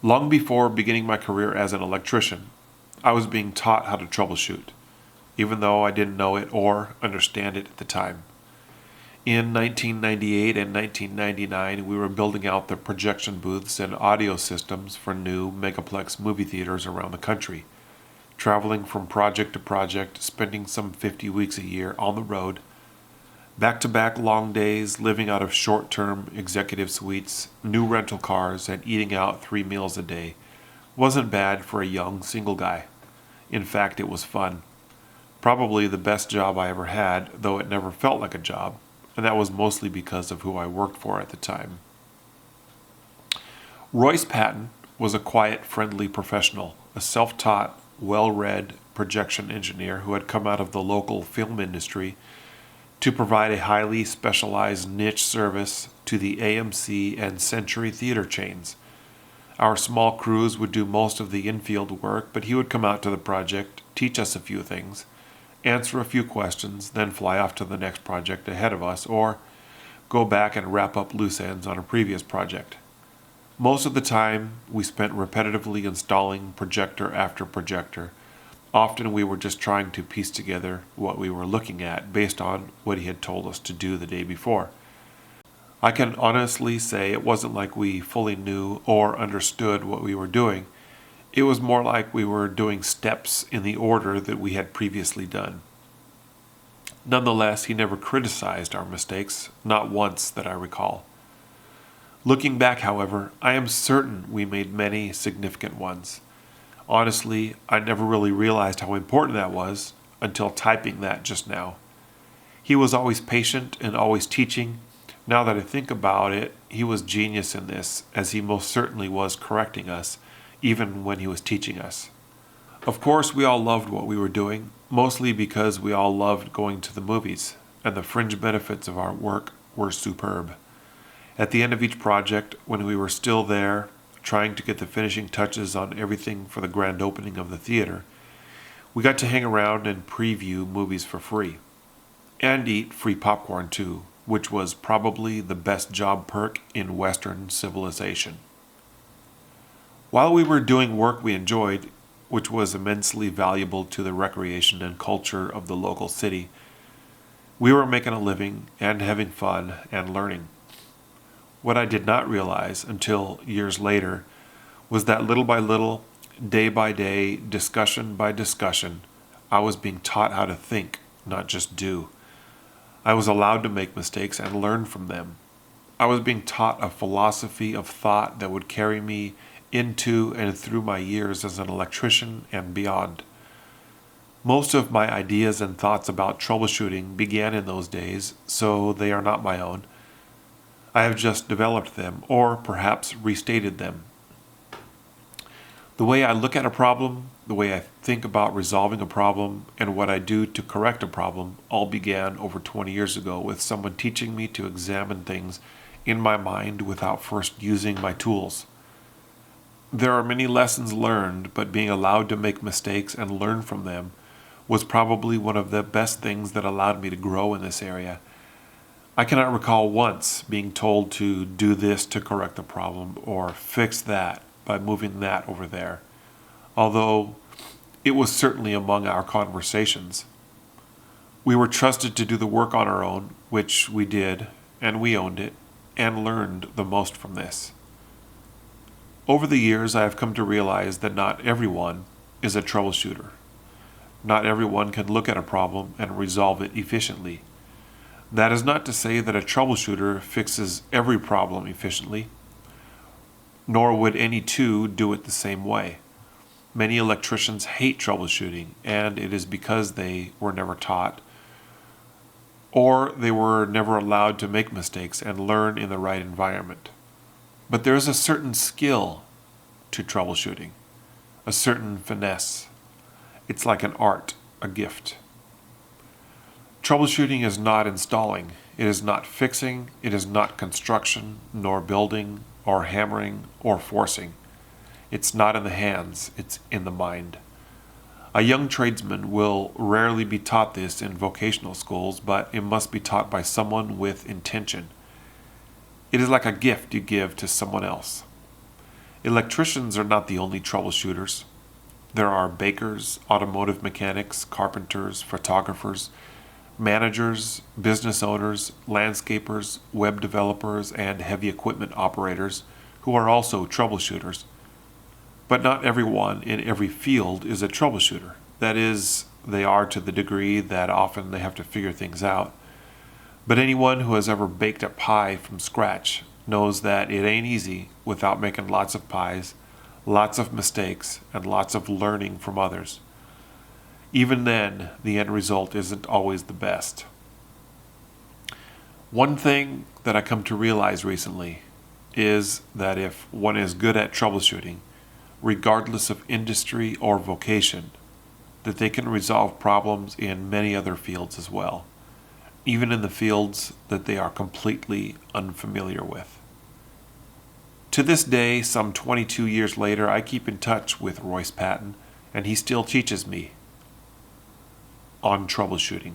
Long before beginning my career as an electrician, I was being taught how to troubleshoot, even though I didn't know it or understand it at the time. In 1998 and 1999, we were building out the projection booths and audio systems for new megaplex movie theaters around the country, traveling from project to project, spending some 50 weeks a year on the road, back-to-back long days, living out of short-term executive suites, new rental cars, and eating out 3 meals a day wasn't bad for a young single guy. In fact, it was fun. Probably the best job I ever had, though it never felt like a job, and that was mostly because of who I worked for at the time. Royce Patton was a quiet, friendly professional, a self-taught, well-read projection engineer who had come out of the local film industry to provide a highly specialized niche service to the AMC and Century theater chains. Our small crews would do most of the infield work, but he would come out to the project, teach us a few things, answer a few questions, then fly off to the next project ahead of us, or go back and wrap up loose ends on a previous project. Most of the time, we spent repetitively installing projector after projector. Often we were just trying to piece together what we were looking at based on what he had told us to do the day before. I can honestly say it wasn't like we fully knew or understood what we were doing. It was more like we were doing steps in the order that we had previously done. Nonetheless, he never criticized our mistakes, not once that I recall. Looking back, however, I am certain we made many significant ones. Honestly, I never really realized how important that was until typing that just now. He was always patient and always teaching. Now that I think about it, he was genius in this, as he most certainly was correcting us, even when he was teaching us. Of course, we all loved what we were doing, mostly because we all loved going to the movies, and the fringe benefits of our work were superb. At the end of each project, when we were still there, trying to get the finishing touches on everything for the grand opening of the theater, we got to hang around and preview movies for free. And eat free popcorn too, which was probably the best job perk in Western civilization. While we were doing work we enjoyed, which was immensely valuable to the recreation and culture of the local city, we were making a living and having fun and learning. What I did not realize until years later was that little by little, day by day, discussion by discussion, I was being taught how to think, not just do. I was allowed to make mistakes and learn from them. I was being taught a philosophy of thought that would carry me into and through my years as an electrician and beyond. Most of my ideas and thoughts about troubleshooting began in those days, so they are not my own. I have just developed them, or perhaps restated them. The way I look at a problem, the way I think about resolving a problem, and what I do to correct a problem all began over 20 years ago with someone teaching me to examine things in my mind without first using my tools. There are many lessons learned, but being allowed to make mistakes and learn from them was probably one of the best things that allowed me to grow in this area. I cannot recall once being told to do this to correct the problem or fix that by moving that over there, although it was certainly among our conversations. We were trusted to do the work on our own, which we did, and we owned it, and learned the most from this. Over the years, I have come to realize that not everyone is a troubleshooter. Not everyone can look at a problem and resolve it efficiently. That is not to say that a troubleshooter fixes every problem efficiently, nor would any two do it the same way. Many electricians hate troubleshooting, and it is because they were never taught, or they were never allowed to make mistakes and learn in the right environment. But there is a certain skill to troubleshooting, a certain finesse. It's like an art, a gift. Troubleshooting is not installing, it is not fixing, it is not construction, nor building, or hammering, or forcing. It's not in the hands, it's in the mind. A young tradesman will rarely be taught this in vocational schools, but it must be taught by someone with intention. It is like a gift you give to someone else. Electricians are not the only troubleshooters. There are bakers, automotive mechanics, carpenters, photographers, managers, business owners, landscapers, web developers, and heavy equipment operators who are also troubleshooters. But not everyone in every field is a troubleshooter. That is, they are to the degree that often they have to figure things out. But anyone who has ever baked a pie from scratch knows that it ain't easy without making lots of pies, lots of mistakes, and lots of learning from others. Even then, the end result isn't always the best. One thing that I come to realize recently is that if one is good at troubleshooting, regardless of industry or vocation, that they can resolve problems in many other fields as well, even in the fields that they are completely unfamiliar with. To this day, some 22 years later, I keep in touch with Royce Patton, and he still teaches me on troubleshooting.